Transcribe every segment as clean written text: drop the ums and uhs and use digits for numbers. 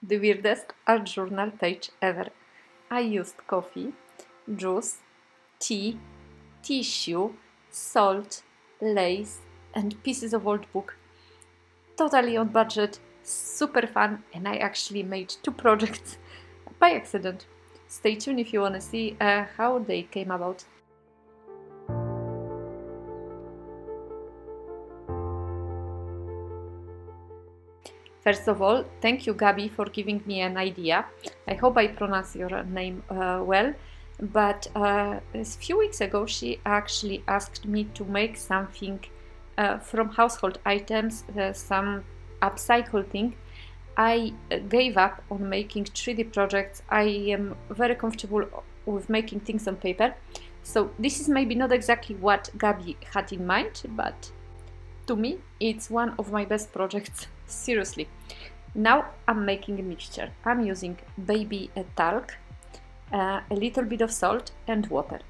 The weirdest art journal page ever. I used coffee, juice, tea, tissue, salt, lace, and pieces of old book. Totally on budget, super fun, and I actually made 2 projects by accident. Stay tuned if you want to see how they came about. First of all, thank you, Gaby, for giving me an idea. I hope I pronounce your name well. But a few weeks ago, she actually asked me to make something from household items, some upcycle thing. I gave up on making 3D projects. I am very comfortable with making things on paper. So this is maybe not exactly what Gaby had in mind, but to me, it's one of my best projects, seriously. Now I'm making a mixture. I'm using baby talc, a little bit of salt and water.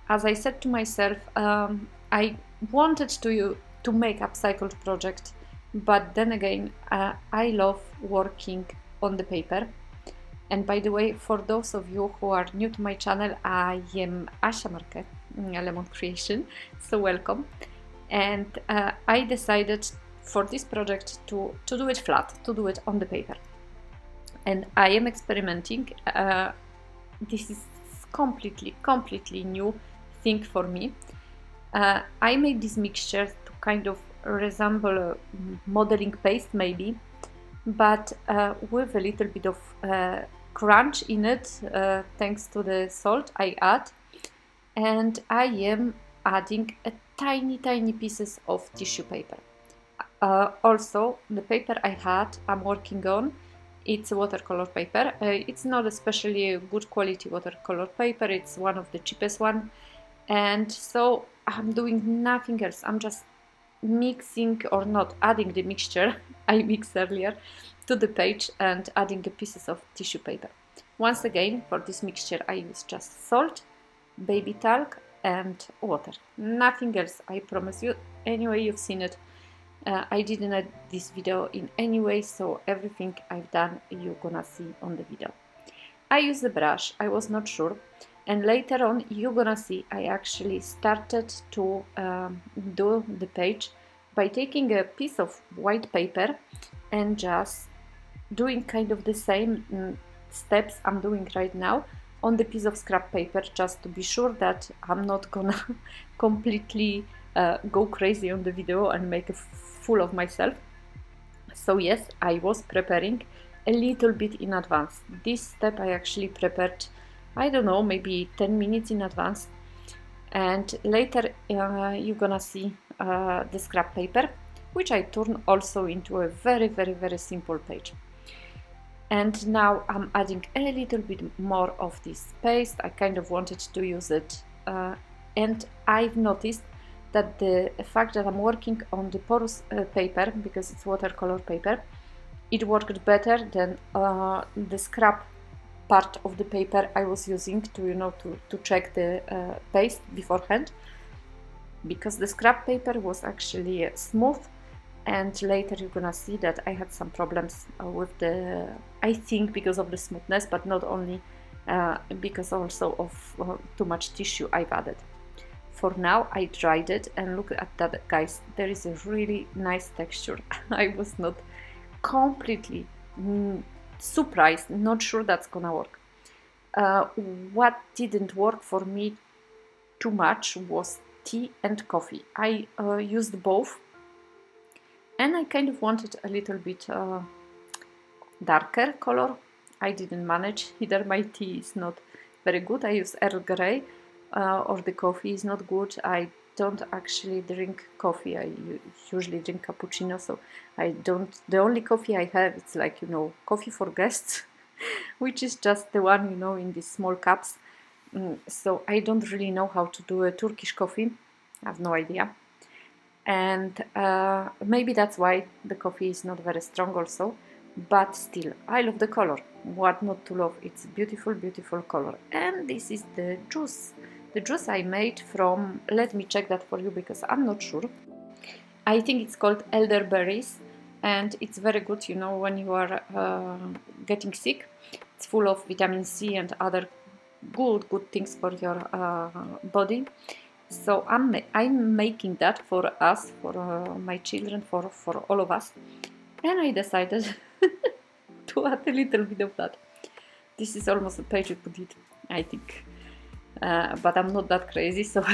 As I said to myself, I wanted to make upcycled project, but then again, I love working on the paper. And by the way, for those of you who are new to my channel, I am Marquet, Lemon Creation, so welcome. And I decided for this project to do it flat, to do it on the paper. And I am experimenting. This is completely new thing for me. I made this mixture to kind of resemble a modeling paste maybe, but with a little bit of crunch in it, thanks to the salt I add. And I am adding a tiny pieces of tissue paper. Also, the paper I'm working on, it's watercolor paper. It's not especially a good quality watercolor paper, it's one of the cheapest one. And so I'm doing nothing else. I'm just mixing, or not adding the mixture I mixed earlier to the page and adding the pieces of tissue paper. Once again, for this mixture I use just salt, baby talc and water. Nothing else, I promise you. Anyway, you've seen it. I didn't edit this video in any way, so everything I've done you're gonna see on the video. I use the brush, I was not sure, and later on you're gonna see I actually started to do the page by taking a piece of white paper and just doing kind of the same steps I'm doing right now on the piece of scrap paper, just to be sure that I'm not gonna completely go crazy on the video and make a fool of myself. So yes, I was preparing a little bit in advance. This step I actually prepared, I don't know, maybe 10 minutes in advance. And later you're gonna see the scrap paper, which I turn also into a very simple page. And now I'm adding a little bit more of this paste. I kind of wanted to use it, and I've noticed that the fact that I'm working on the porous paper, because it's watercolor paper, it worked better than the scrap part of the paper I was using to check the paste beforehand, because the scrap paper was actually smooth. And later you're gonna see that I had some problems with the, I think because of the smoothness, but not only, because also of too much tissue I've added. For now I dried it, and look at that, guys, there is a really nice texture. I was not completely surprised, not sure that's gonna work. What didn't work for me too much was tea and coffee. I used both, and I kind of wanted a little bit darker color. I didn't manage. Either my tea is not very good, I use Earl Gray, or the coffee is not good. I don't actually drink coffee, I usually drink cappuccino, so the only coffee I have, it's like, coffee for guests, which is just the one, in these small cups. So I don't really know how to do a Turkish coffee, I have no idea. And maybe that's why the coffee is not very strong also, but still, I love the color. What not to love? It's beautiful color. And this is the juice I made from, let me check that for you because I'm not sure. I think it's called elderberries. and it's very good, you know, when you are getting sick. It's full of vitamin C and other good things for your body. So I'm making that for us, for my children, for all of us, and I decided to add a little bit of that. This is almost a page we put it, I think, but I'm not that crazy, so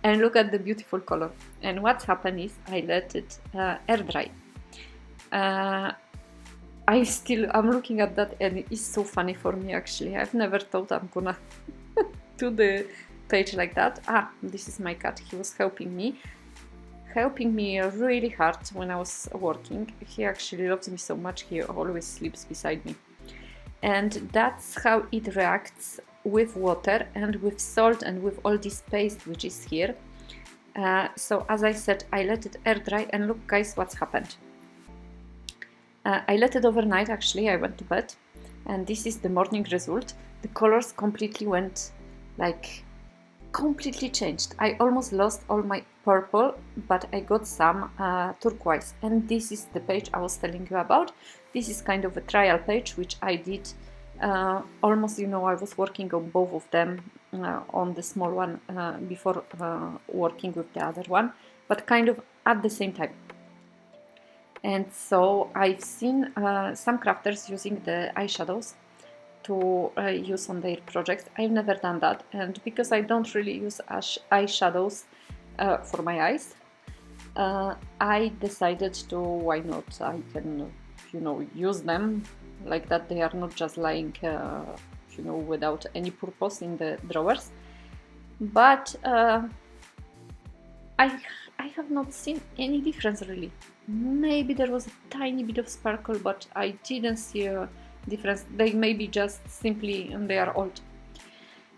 and look at the beautiful color. And what's happened is I let it air dry. I'm looking at that, and it's so funny for me, actually. I've never thought I'm gonna do the page like that. This is my cat. He was helping me really hard when I was working. He actually loves me so much, he always sleeps beside me. And that's how it reacts with water and with salt and with all this paste which is here. So as I said, I let it air dry, and look guys what's happened. I let it overnight, actually. I went to bed, and this is the morning result. The colors completely went, like, completely changed. I almost lost all my purple, but I got some turquoise, and this is the page I was telling you about. This is kind of a trial page which I did almost, you know, I was working on both of them, on the small one before working with the other one, but kind of at the same time. And so I've seen some crafters using the eyeshadows to use on their projects. I've never done that, and because I don't really use eyeshadows for my eyes, I decided to, why not, I can, you know, use them like that. They are not just lying, you know, without any purpose in the drawers. But I have not seen any difference really. Maybe there was a tiny bit of sparkle, but I didn't see a difference. They may be just simply, and they are old.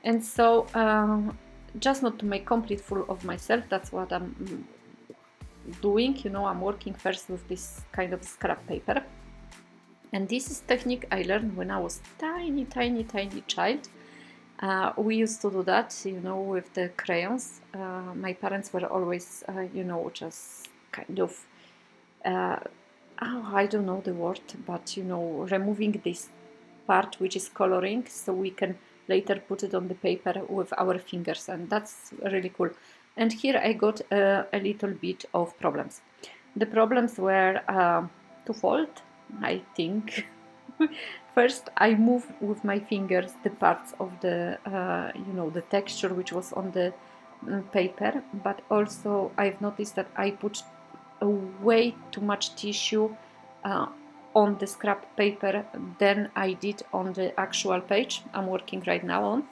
And so just not to make complete fool of myself, that's what I'm doing. You know, I'm working first with this kind of scrap paper, and this is technique I learned when I was tiny child. We used to do that, you know, with the crayons. My parents were always, you know, just kind of I don't know the word, but you know, removing this part which is coloring, so we can later put it on the paper with our fingers, and that's really cool. And here I got a little bit of problems. The problems were twofold, I think. First, I move with my fingers the parts of the, you know, the texture which was on the paper, but also I've noticed that I put way too much tissue on the scrap paper than I did on the actual page I'm working right now on.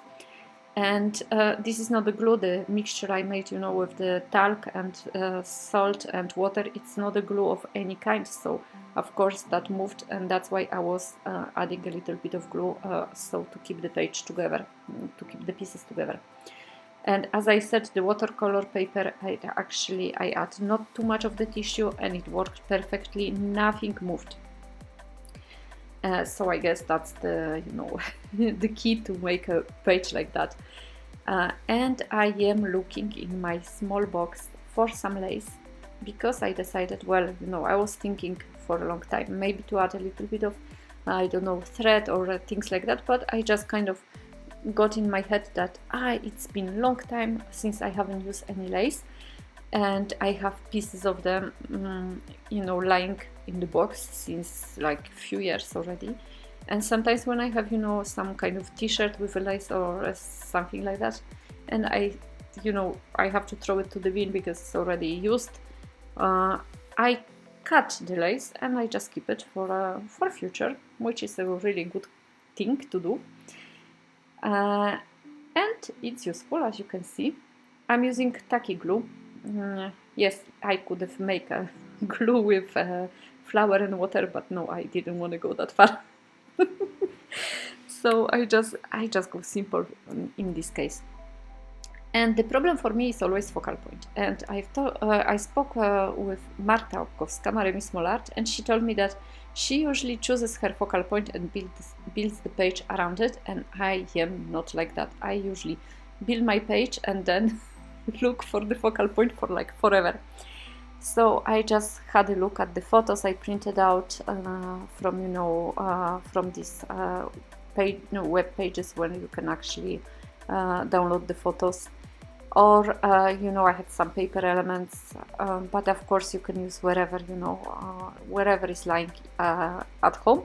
And this is not the glue, the mixture I made, you know, with the talc and salt and water. It's not a glue of any kind, so of course that moved, and that's why I was adding a little bit of glue, so to keep the page together, to keep the pieces together. And as I said, the watercolor paper, I add not too much of the tissue, and it worked perfectly, nothing moved. So I guess that's the, you know, the key to make a page like that. And I am looking in my small box for some lace, because I decided, well, you know, I was thinking for a long time maybe to add a little bit of, I don't know, thread or things like that, but I just kind of got in my head that it's been a long time since I haven't used any lace, and I have pieces of them, you know, lying in the box since like a few years already. And sometimes when I have, you know, some kind of t-shirt with a lace or something like that, and you know, I have to throw it to the bin because it's already used, I cut the lace and I just keep it for future, which is a really good thing to do. And it's useful, as you can see. I'm using tacky glue. Yes, I could have made a glue with flour and water, but no, I didn't want to go that far. So I just go simple in this case. And the problem for me is always focal point. And I spoke with Marta Opkowska, Maremi Small Art, and she told me that she usually chooses her focal point and builds the page around it, and I am not like that. I usually build my page and then look for the focal point for like forever. So I just had a look at the photos I printed out from, you know, from these page, web pages where you can actually download the photos. Or, you know, I had some paper elements, but of course you can use wherever, you know, wherever is lying at home.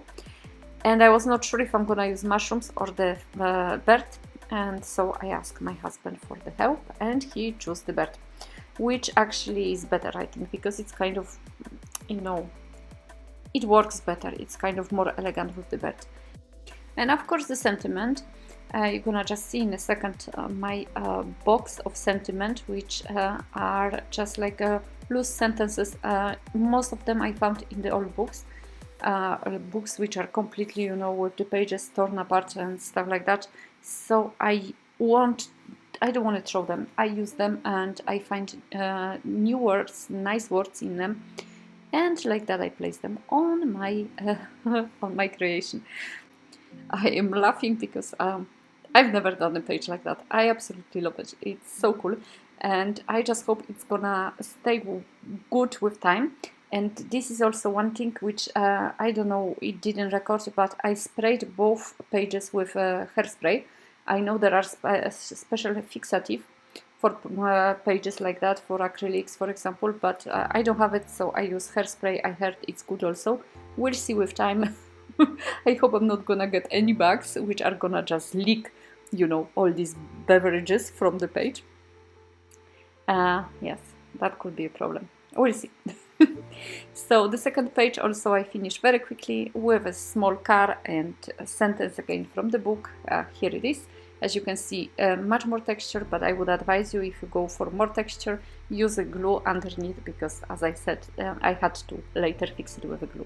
And I was not sure if I'm gonna use mushrooms or the bird, and so I asked my husband for the help, and he chose the bird, which actually is better, I think, because it's kind of, you know, it works better. It's kind of more elegant with the bird. And of course the sentiment, you're gonna just see in a second my box of sentiment, which are just like loose sentences. Most of them I found in the old books, books which are completely, you know, with the pages torn apart and stuff like that. So I don't want to throw them. I use them and I find new words, nice words in them, and like that I place them on my on my creation. I am laughing because I've never done a page like that. I absolutely love it. It's so cool, and I just hope it's gonna stay good with time. And this is also one thing which I don't know, it didn't record, but I sprayed both pages with hairspray. I know there are special fixative for pages like that, for acrylics, for example, but I don't have it, so I use hairspray. I heard it's good also. We'll see with time. I hope I'm not gonna get any bugs which are gonna just leak, you know, all these beverages from the page. Yes, that could be a problem. We'll see. So the second page also I finished very quickly with a small car and a sentence again from the book. Here it is. As you can see, much more texture, but I would advise you, if you go for more texture, use a glue underneath, because as I said, I had to later fix it with a glue.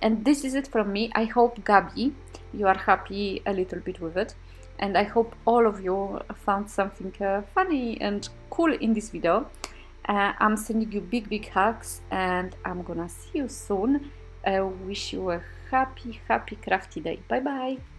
And this is it from me. I hope, Gaby, you are happy a little bit with it. And I hope all of you found something funny and cool in this video. I'm sending you big hugs, and I'm gonna see you soon. Wish you a happy crafty day. Bye bye.